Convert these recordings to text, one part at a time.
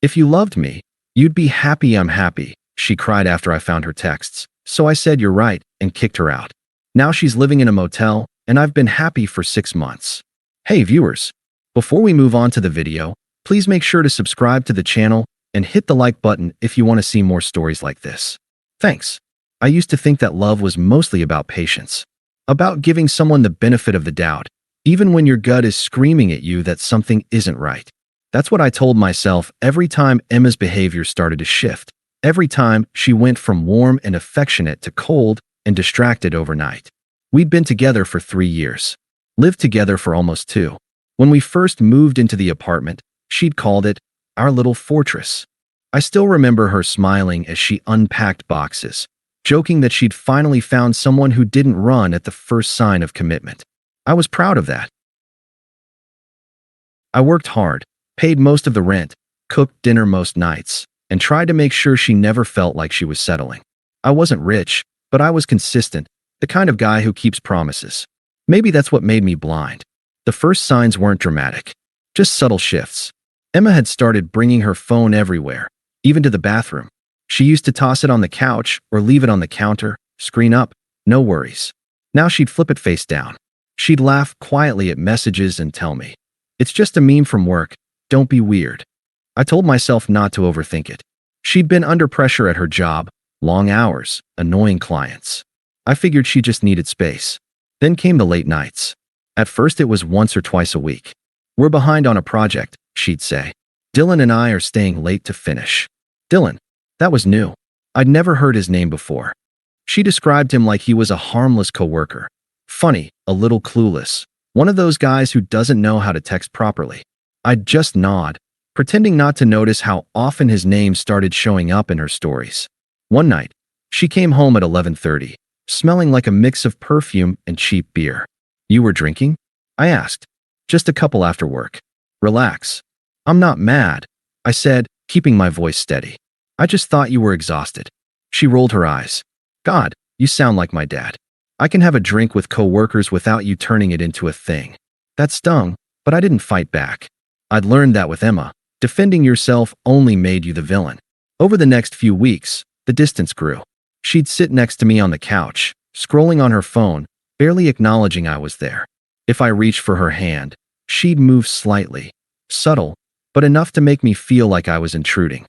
If you loved me, you'd be happy I'm happy, she cried after I found her texts. So I said you're right and kicked her out. Now she's living in a motel, and I've been happy for 6 months. Hey viewers, before we move on to the video, please make sure to subscribe to the channel and hit the like button if you want to see more stories like this. Thanks. I used to think that love was mostly about patience, about giving someone the benefit of the doubt, even when your gut is screaming at you that something isn't right. That's what I told myself every time Emma's behavior started to shift, every time she went from warm and affectionate to cold and distracted overnight. We'd been together for 3 years, lived together for almost 2. When we first moved into the apartment, she'd called it our little fortress. I still remember her smiling as she unpacked boxes, joking that she'd finally found someone who didn't run at the first sign of commitment. I was proud of that. I worked hard, paid most of the rent, cooked dinner most nights, and tried to make sure she never felt like she was settling. I wasn't rich, but I was consistent, the kind of guy who keeps promises. Maybe that's what made me blind. The first signs weren't dramatic, just subtle shifts. Emma had started bringing her phone everywhere, even to the bathroom. She used to toss it on the couch or leave it on the counter, screen up, no worries. Now she'd flip it face down. She'd laugh quietly at messages and tell me, "It's just a meme from work, don't be weird." I told myself not to overthink it. She'd been under pressure at her job, long hours, annoying clients. I figured she just needed space. Then came the late nights. At first it was once or twice a week. "We're behind on a project," she'd say. "Dylan and I are staying late to finish." Dylan. That was new. I'd never heard his name before. She described him like he was a harmless coworker. Funny, a little clueless. One of those guys who doesn't know how to text properly. I'd just nod, pretending not to notice how often his name started showing up in her stories. One night, she came home at 11:30, smelling like a mix of perfume and cheap beer. "You were drinking?" I asked. "Just a couple after work." "Relax. I'm not mad," I said, keeping my voice steady. "I just thought you were exhausted." She rolled her eyes. "God, you sound like my dad. I can have a drink with coworkers without you turning it into a thing." That stung, but I didn't fight back. I'd learned that with Emma. Defending yourself only made you the villain. Over the next few weeks, the distance grew. She'd sit next to me on the couch, scrolling on her phone, barely acknowledging I was there. If I reached for her hand, she'd move slightly, subtle, but enough to make me feel like I was intruding.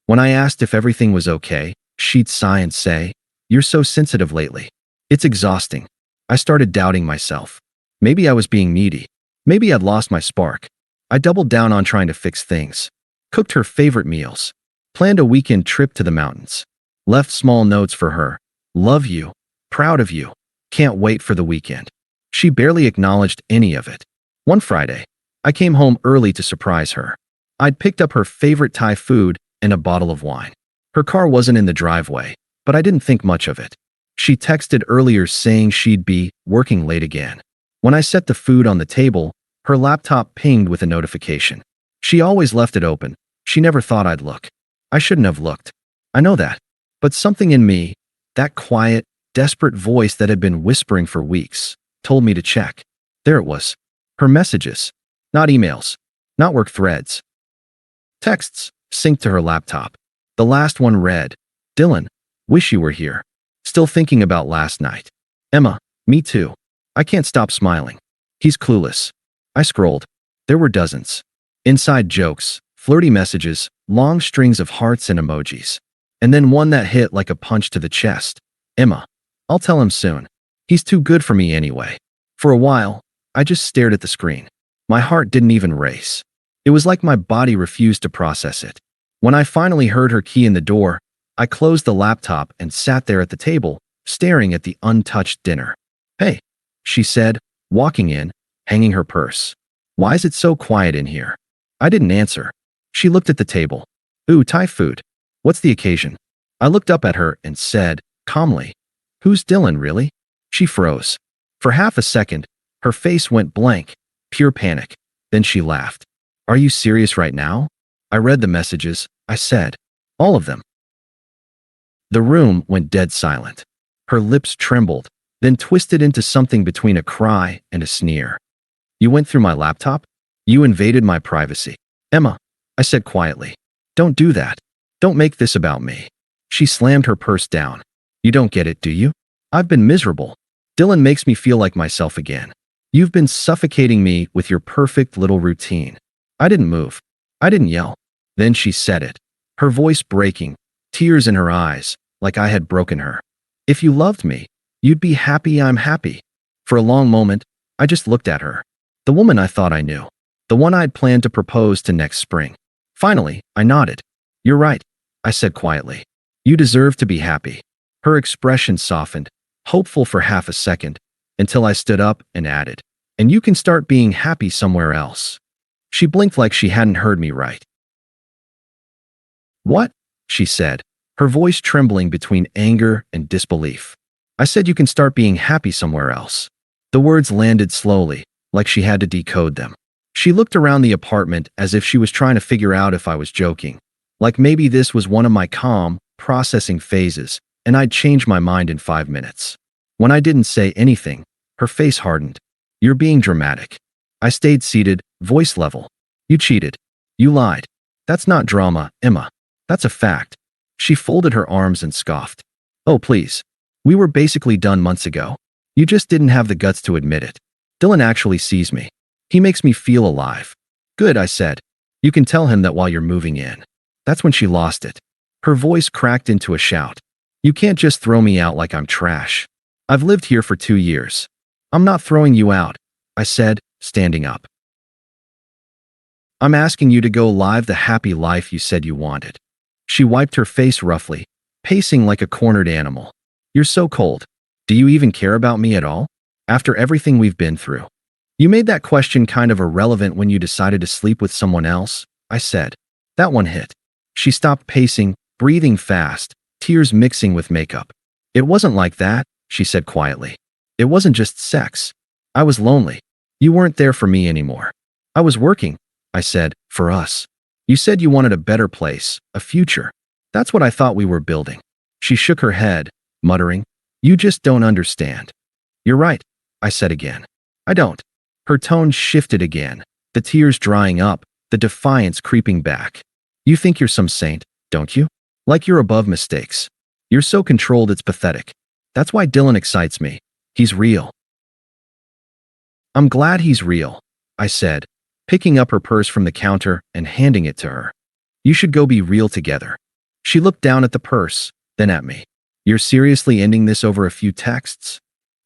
When I asked if everything was okay, she'd sigh and say, "You're so sensitive lately. It's exhausting." I started doubting myself. Maybe I was being needy. Maybe I'd lost my spark. I doubled down on trying to fix things. Cooked her favorite meals. Planned a weekend trip to the mountains. Left small notes for her. "Love you. Proud of you. Can't wait for the weekend." She barely acknowledged any of it. One Friday, I came home early to surprise her. I'd picked up her favorite Thai food and a bottle of wine. Her car wasn't in the driveway, but I didn't think much of it. She texted earlier saying she'd be working late again. When I set the food on the table, her laptop pinged with a notification. She always left it open. She never thought I'd look. I shouldn't have looked. I know that. But something in me, that quiet, desperate voice that had been whispering for weeks, told me to check. There it was. Her messages. Not emails. Not work threads. Texts. Synced to her laptop. The last one read, "Dylan, wish you were here. Still thinking about last night." "Emma, me too. I can't stop smiling. He's clueless." I scrolled. There were dozens. Inside jokes, flirty messages, long strings of hearts and emojis. And then one that hit like a punch to the chest. "Emma, I'll tell him soon. He's too good for me anyway." For a while, I just stared at the screen. My heart didn't even race. It was like my body refused to process it. When I finally heard her key in the door, I closed the laptop and sat there at the table, staring at the untouched dinner. "Hey," she said, walking in, hanging her purse. "Why is it so quiet in here?" I didn't answer. She looked at the table. "Ooh, Thai food. What's the occasion?" I looked up at her and said, calmly, "Who's Dylan, really?" She froze. For half a second, her face went blank, pure panic. Then she laughed. "Are you serious right now?" I read the messages, I said. "All of them." The room went dead silent. Her lips trembled, then twisted into something between a cry and a sneer. "You went through my laptop? You invaded my privacy." "Emma, I said quietly. Don't do that. Don't make this about me. She slammed her purse down. You don't get it, do you? I've been miserable. Dylan makes me feel like myself again. You've been suffocating me with your perfect little routine. I didn't move. I didn't yell. Then she said it, her voice breaking, tears in her eyes, like I had broken her. If you loved me, you'd be happy I'm happy. For a long moment, I just looked at her. The woman I thought I knew. The one I'd planned to propose to next spring. Finally, I nodded. You're right, I said quietly. You deserve to be happy. Her expression softened, hopeful for half a second, until I stood up and added, and you can start being happy somewhere else. She blinked like she hadn't heard me right. What? She said, her voice trembling between anger and disbelief. I said you can start being happy somewhere else. The words landed slowly, like she had to decode them. She looked around the apartment as if she was trying to figure out if I was joking. Like maybe this was one of my calm, processing phases, and I'd change my mind in 5 minutes. When I didn't say anything, her face hardened. You're being dramatic. I stayed seated, voice level. You cheated. You lied. That's not drama, Emma. That's a fact. She folded her arms and scoffed. Oh, please. We were basically done months ago. You just didn't have the guts to admit it. Dylan actually sees me. He makes me feel alive. Good, I said. You can tell him that while you're moving in. That's when she lost it. Her voice cracked into a shout. You can't just throw me out like I'm trash. I've lived here for 2 years. I'm not throwing you out, I said, standing up. I'm asking you to go live the happy life you said you wanted. She wiped her face roughly, pacing like a cornered animal. You're so cold. Do you even care about me at all? After everything we've been through. You made that question kind of irrelevant when you decided to sleep with someone else, I said. That one hit. She stopped pacing, breathing fast, tears mixing with makeup. It wasn't like that, she said quietly. It wasn't just sex. I was lonely. You weren't there for me anymore. I was working, I said, for us. You said you wanted a better place, a future. That's what I thought we were building. She shook her head, muttering, You just don't understand. You're right, I said again. I don't. Her tone shifted again, the tears drying up, the defiance creeping back. You think you're some saint, don't you? Like you're above mistakes. You're so controlled it's pathetic. That's why Dylan excites me. He's real. I'm glad he's real, I said, picking up her purse from the counter and handing it to her. You should go be real together. She looked down at the purse, then at me. You're seriously ending this over a few texts?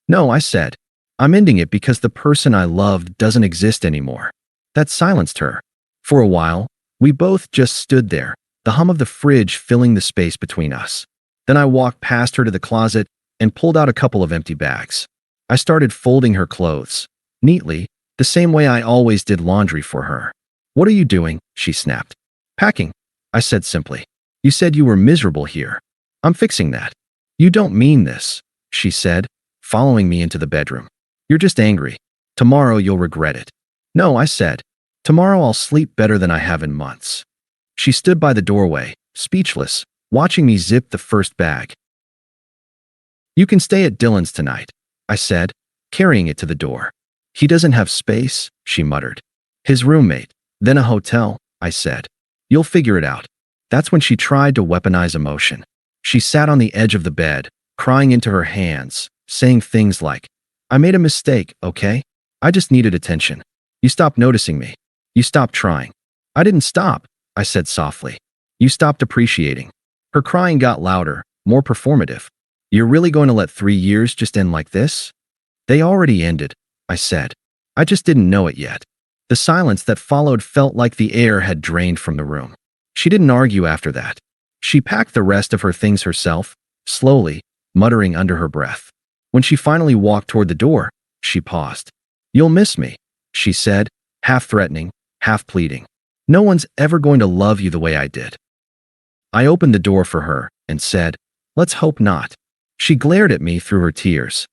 No, I said. I'm ending it because the person I loved doesn't exist anymore. That silenced her. For a while, we both just stood there, the hum of the fridge filling the space between us. Then I walked past her to the closet and pulled out a couple of empty bags. I started folding her clothes, neatly, the same way I always did laundry for her. What are you doing? She snapped. Packing, I said simply. You said you were miserable here. I'm fixing that. You don't mean this, she said, following me into the bedroom. You're just angry. Tomorrow you'll regret it. No, I said. Tomorrow I'll sleep better than I have in months. She stood by the doorway, speechless, watching me zip the first bag. You can stay at Dylan's tonight, I said, carrying it to the door. He doesn't have space, she muttered. His roommate, then a hotel, I said. You'll figure it out. That's when she tried to weaponize emotion. She sat on the edge of the bed, crying into her hands, saying things like, I made a mistake, okay? I just needed attention. You stopped noticing me. You stopped trying. I didn't stop, I said softly. You stopped appreciating. Her crying got louder, more performative. You're really going to let 3 years just end like this? They already ended, I said. I just didn't know it yet. The silence that followed felt like the air had drained from the room. She didn't argue after that. She packed the rest of her things herself, slowly, muttering under her breath. When she finally walked toward the door, she paused. You'll miss me, she said, half threatening, half pleading. No one's ever going to love you the way I did. I opened the door for her and said, Let's hope not. She glared at me through her tears.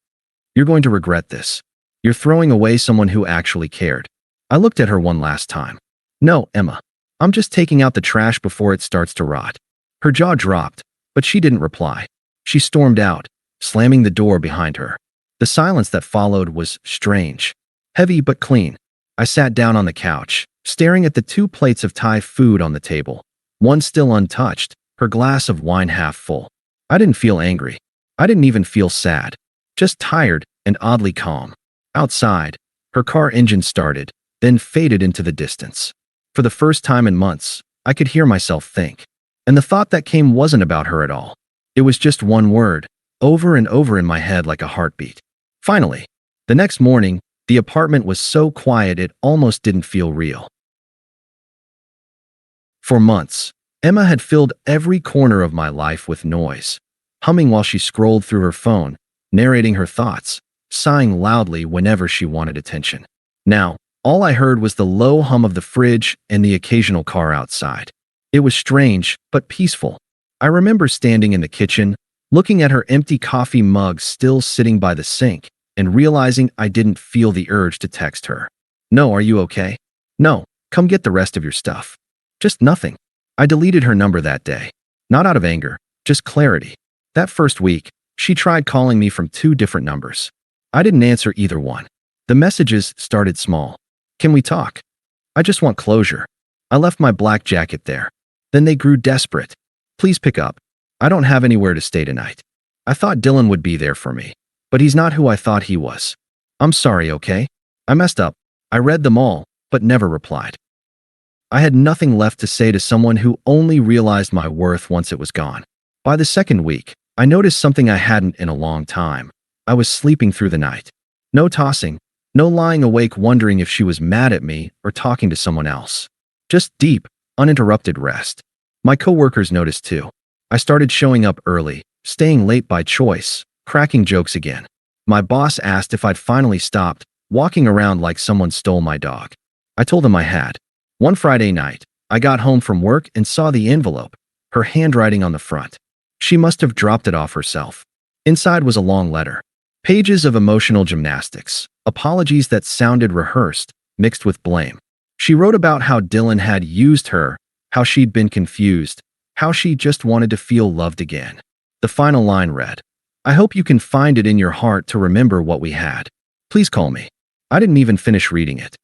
You're going to regret this. You're throwing away someone who actually cared. I looked at her one last time. No, Emma. I'm just taking out the trash before it starts to rot. Her jaw dropped, but she didn't reply. She stormed out, slamming the door behind her. The silence that followed was strange, heavy but clean. I sat down on the couch, staring at the 2 plates of Thai food on the table, one still untouched, her glass of wine half full. I didn't feel angry. I didn't even feel sad. Just tired and oddly calm. Outside, her car engine started, then faded into the distance. For the first time in months, I could hear myself think. And the thought that came wasn't about her at all. It was just one word, over and over in my head like a heartbeat. Finally, the next morning, the apartment was so quiet it almost didn't feel real. For months, Emma had filled every corner of my life with noise, humming while she scrolled through her phone, narrating her thoughts, sighing loudly whenever she wanted attention. Now, all I heard was the low hum of the fridge and the occasional car outside. It was strange, but peaceful. I remember standing in the kitchen, looking at her empty coffee mug still sitting by the sink, and realizing I didn't feel the urge to text her. No, are you okay? No, come get the rest of your stuff. Just nothing. I deleted her number that day. Not out of anger, just clarity. That first week, she tried calling me from 2 different numbers. I didn't answer either one. The messages started small. Can we talk? I just want closure. I left my black jacket there. Then they grew desperate. Please pick up. I don't have anywhere to stay tonight. I thought Dylan would be there for me, but he's not who I thought he was. I'm sorry, okay? I messed up. I read them all, but never replied. I had nothing left to say to someone who only realized my worth once it was gone. By the second week, I noticed something I hadn't in a long time. I was sleeping through the night. No tossing, no lying awake wondering if she was mad at me or talking to someone else. Just deep, uninterrupted rest. My coworkers noticed too. I started showing up early, staying late by choice, cracking jokes again. My boss asked if I'd finally stopped walking around like someone stole my dog. I told him I had. One Friday night, I got home from work and saw the envelope, her handwriting on the front. She must have dropped it off herself. Inside was a long letter. Pages of emotional gymnastics, apologies that sounded rehearsed, mixed with blame. She wrote about how Dylan had used her, how she'd been confused, how she just wanted to feel loved again. The final line read, "I hope you can find it in your heart to remember what we had. Please call me." I didn't even finish reading it.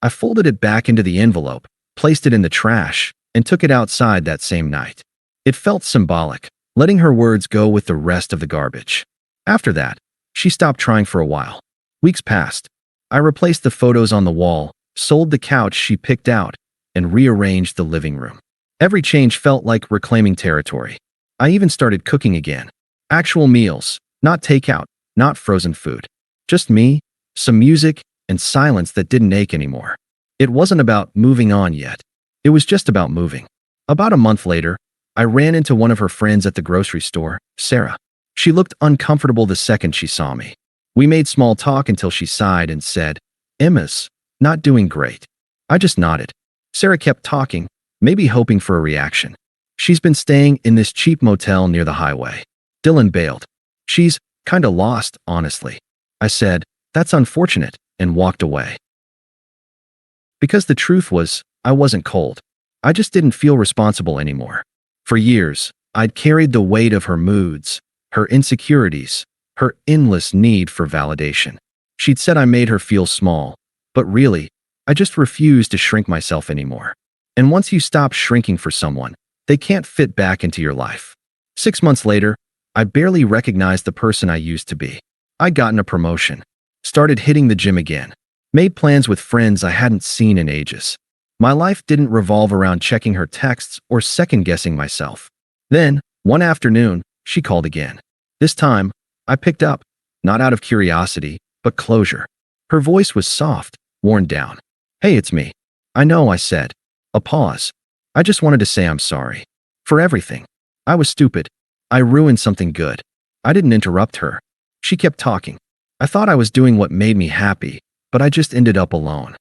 I folded it back into the envelope, placed it in the trash, and took it outside that same night. It felt symbolic, letting her words go with the rest of the garbage. After that, she stopped trying for a while. Weeks passed. I replaced the photos on the wall, sold the couch she picked out, and rearranged the living room. Every change felt like reclaiming territory. I even started cooking again. Actual meals, not takeout, not frozen food. Just me, some music, and silence that didn't ache anymore. It wasn't about moving on yet. It was just about moving. About a month later, I ran into one of her friends at the grocery store, Sarah. She looked uncomfortable the second she saw me. We made small talk until she sighed and said, "Emma's not doing great." I just nodded. Sarah kept talking, maybe hoping for a reaction. "She's been staying in this cheap motel near the highway. Dylan bailed. She's kinda lost, honestly." I said, "That's unfortunate," and walked away. Because the truth was, I wasn't cold. I just didn't feel responsible anymore. For years, I'd carried the weight of her moods, her insecurities, her endless need for validation. She'd said I made her feel small, but really, I just refused to shrink myself anymore. And once you stop shrinking for someone, they can't fit back into your life. 6 months later, I barely recognized the person I used to be. I'd gotten a promotion, started hitting the gym again, made plans with friends I hadn't seen in ages. My life didn't revolve around checking her texts or second-guessing myself. Then, one afternoon, she called again. This time, I picked up, not out of curiosity, but closure. Her voice was soft, worn down. "Hey, it's me." "I know," I said. A pause. "I just wanted to say I'm sorry. For everything. I was stupid. I ruined something good." I didn't interrupt her. She kept talking. "I thought I was doing what made me happy, but I just ended up alone.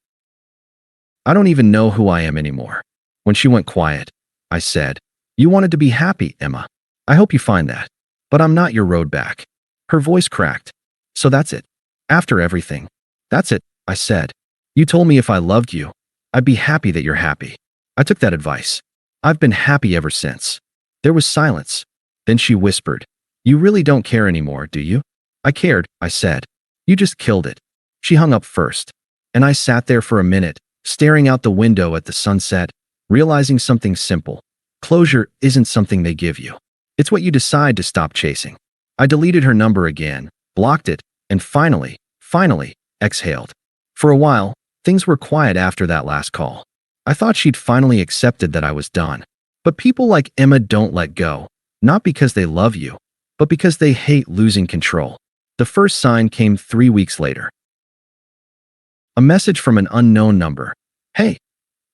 I don't even know who I am anymore." When she went quiet, I said, "You wanted to be happy, Emma. I hope you find that. But I'm not your road back." Her voice cracked. "So that's it. After everything. That's it," I said. "You told me if I loved you, I'd be happy that you're happy." I took that advice. I've been happy ever since. There was silence. Then she whispered, "You really don't care anymore, do you?" "I cared," I said. "You just killed it." She hung up first. And I sat there for a minute, staring out the window at the sunset, realizing something simple. Closure isn't something they give you. It's what you decide to stop chasing. I deleted her number again, blocked it, and finally, exhaled. For a while, things were quiet after that last call. I thought she'd finally accepted that I was done. But people like Emma don't let go, not because they love you, but because they hate losing control. The first sign came 3 weeks later. A message from an unknown number. Hey,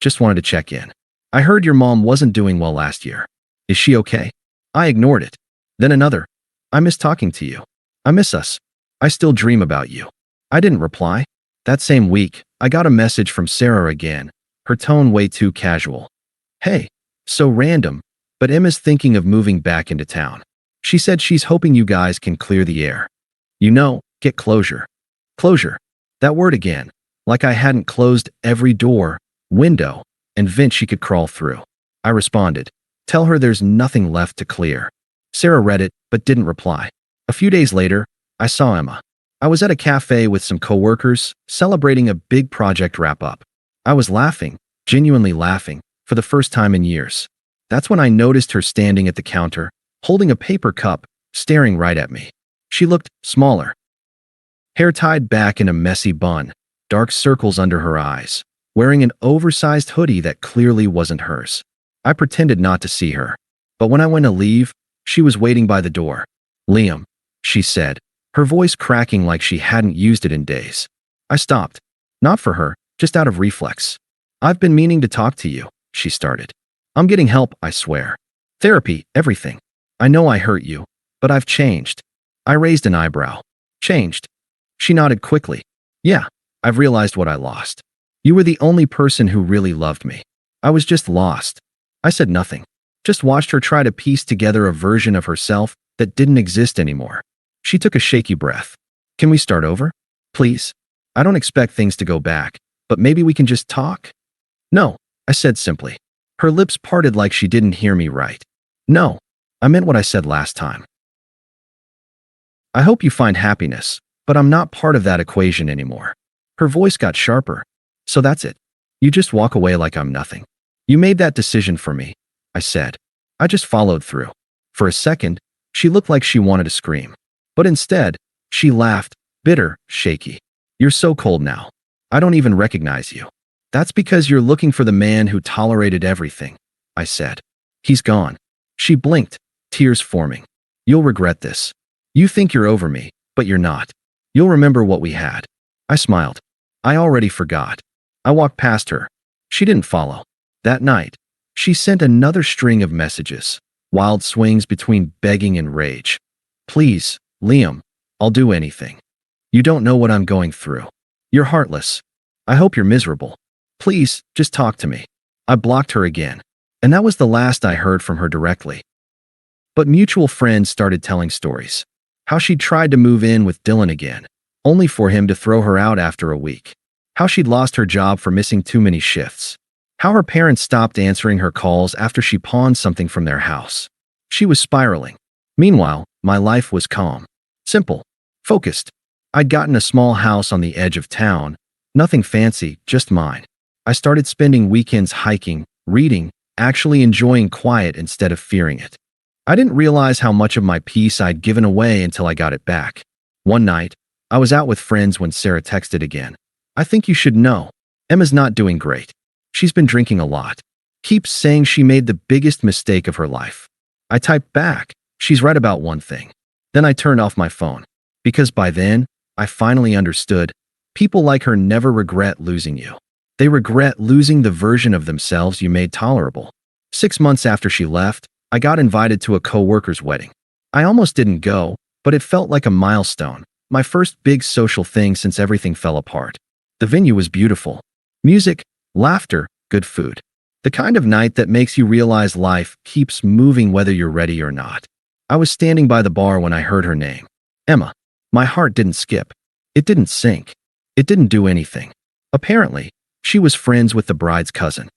just wanted to check in. I heard your mom wasn't doing well last year. Is she okay? I ignored it. Then another. I miss talking to you. I miss us. I still dream about you. I didn't reply. That same week, I got a message from Sarah again, her tone way too casual. Hey, so random, but Emma's thinking of moving back into town. She said she's hoping you guys can clear the air. You know, get closure. Closure. That word again, like I hadn't closed every door, window, and vent she could crawl through. I responded, tell her there's nothing left to clear. Sarah read it, but didn't reply. A few days later, I saw Emma. I was at a cafe with some coworkers, celebrating a big project wrap-up. I was laughing, genuinely laughing, for the first time in years. That's when I noticed her standing at the counter, holding a paper cup, staring right at me. She looked smaller. Hair tied back in a messy bun, dark circles under her eyes, wearing an oversized hoodie that clearly wasn't hers. I pretended not to see her, but when I went to leave, she was waiting by the door. Liam, she said, her voice cracking like she hadn't used it in days. I stopped. Not for her, just out of reflex. I've been meaning to talk to you, she started. I'm getting help, I swear. Therapy, everything. I know I hurt you, but I've changed. I raised an eyebrow. Changed. She nodded quickly. Yeah, I've realized what I lost. You were the only person who really loved me. I was just lost. I said nothing. Just watched her try to piece together a version of herself that didn't exist anymore. She took a shaky breath. Can we start over? Please? I don't expect things to go back, but maybe we can just talk? No, I said simply. Her lips parted like she didn't hear me right. No, I meant what I said last time. I hope you find happiness, but I'm not part of that equation anymore. Her voice got sharper. So that's it. You just walk away like I'm nothing. You made that decision for me, I said. I just followed through. For a second, she looked like she wanted to scream. But instead, she laughed, bitter, shaky. You're so cold now. I don't even recognize you. That's because you're looking for the man who tolerated everything, I said. He's gone. She blinked, tears forming. You'll regret this. You think you're over me, but you're not. You'll remember what we had. I smiled. I already forgot. I walked past her. She didn't follow. That night, she sent another string of messages, wild swings between begging and rage. Please, Liam, I'll do anything. You don't know what I'm going through. You're heartless. I hope you're miserable. Please, just talk to me. I blocked her again. And that was the last I heard from her directly. But mutual friends started telling stories. How she'd tried to move in with Dylan again, only for him to throw her out after a week. How she'd lost her job for missing too many shifts. How her parents stopped answering her calls after she pawned something from their house. She was spiraling. Meanwhile, my life was calm. Simple. Focused. I'd gotten a small house on the edge of town. Nothing fancy, just mine. I started spending weekends hiking, reading, actually enjoying quiet instead of fearing it. I didn't realize how much of my peace I'd given away until I got it back. One night, I was out with friends when Sarah texted again. I think you should know. Emma's not doing great. She's been drinking a lot. Keeps saying she made the biggest mistake of her life. I typed back, she's right about one thing. Then I turned off my phone. Because by then, I finally understood. People like her never regret losing you. They regret losing the version of themselves you made tolerable. 6 months after she left, I got invited to a coworker's wedding. I almost didn't go, but it felt like a milestone. My first big social thing since everything fell apart. The venue was beautiful. Music, laughter, good food. The kind of night that makes you realize life keeps moving whether you're ready or not. I was standing by the bar when I heard her name. Emma. My heart didn't skip. It didn't sink. It didn't do anything. Apparently, she was friends with the bride's cousin.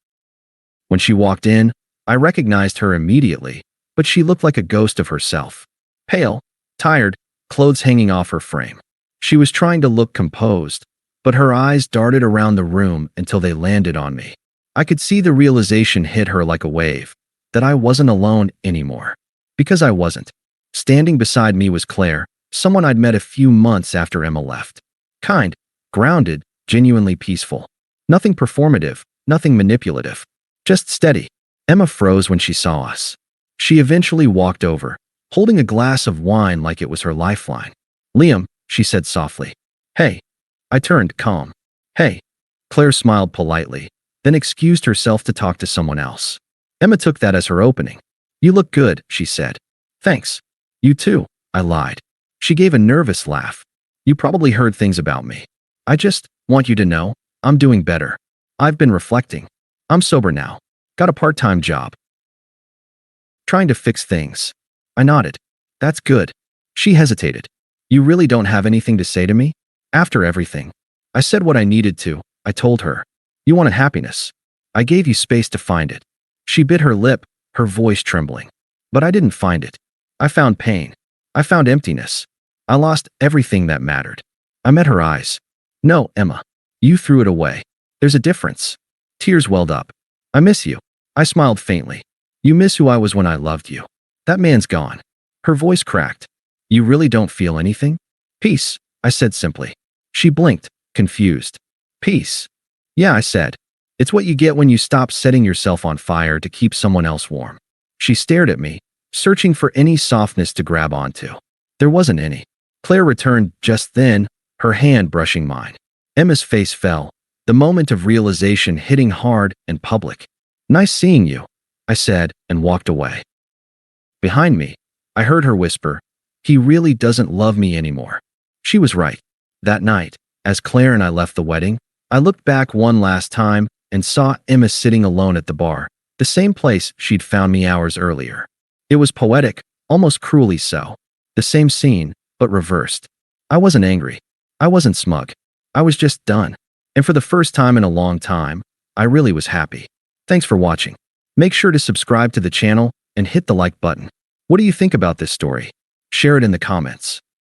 When she walked in, I recognized her immediately, but she looked like a ghost of herself. Pale, tired, clothes hanging off her frame. She was trying to look composed, but her eyes darted around the room until they landed on me. I could see the realization hit her like a wave, that I wasn't alone anymore. Because I wasn't. Standing beside me was Claire, someone I'd met a few months after Emma left. Kind, grounded, genuinely peaceful. Nothing performative, nothing manipulative. Just steady. Emma froze when she saw us. She eventually walked over, holding a glass of wine like it was her lifeline. "Liam," she said softly. "Hey." I turned, calm. "Hey." Claire smiled politely, then excused herself to talk to someone else. Emma took that as her opening. "You look good," she said. "Thanks. You too," I lied. She gave a nervous laugh. "You probably heard things about me. I just want you to know, I'm doing better. I've been reflecting. I'm sober now. Got a part-time job. Trying to fix things." I nodded. "That's good." She hesitated. "You really don't have anything to say to me?" "After everything." I said what I needed to. I told her. "You wanted happiness. I gave you space to find it." She bit her lip, her voice trembling. "But I didn't find it. I found pain. I found emptiness. I lost everything that mattered." I met her eyes. "No, Emma. You threw it away. There's a difference." Tears welled up. "I miss you." I smiled faintly. "You miss who I was when I loved you. That man's gone." Her voice cracked. "You really don't feel anything?" "Peace," I said simply. She blinked, confused. "Peace?" "Yeah," I said. "It's what you get when you stop setting yourself on fire to keep someone else warm." She stared at me, searching for any softness to grab onto. There wasn't any. Claire returned just then, her hand brushing mine. Emma's face fell, the moment of realization hitting hard and public. "Nice seeing you," I said, and walked away. Behind me, I heard her whisper, "He really doesn't love me anymore." She was right. That night, as Claire and I left the wedding, I looked back one last time and saw Emma sitting alone at the bar, the same place she'd found me hours earlier. It was poetic, almost cruelly so. The same scene, but reversed. I wasn't angry. I wasn't smug. I was just done. And for the first time in a long time, I really was happy. Thanks for watching. Make sure to subscribe to the channel and hit the like button. What do you think about this story? Share it in the comments.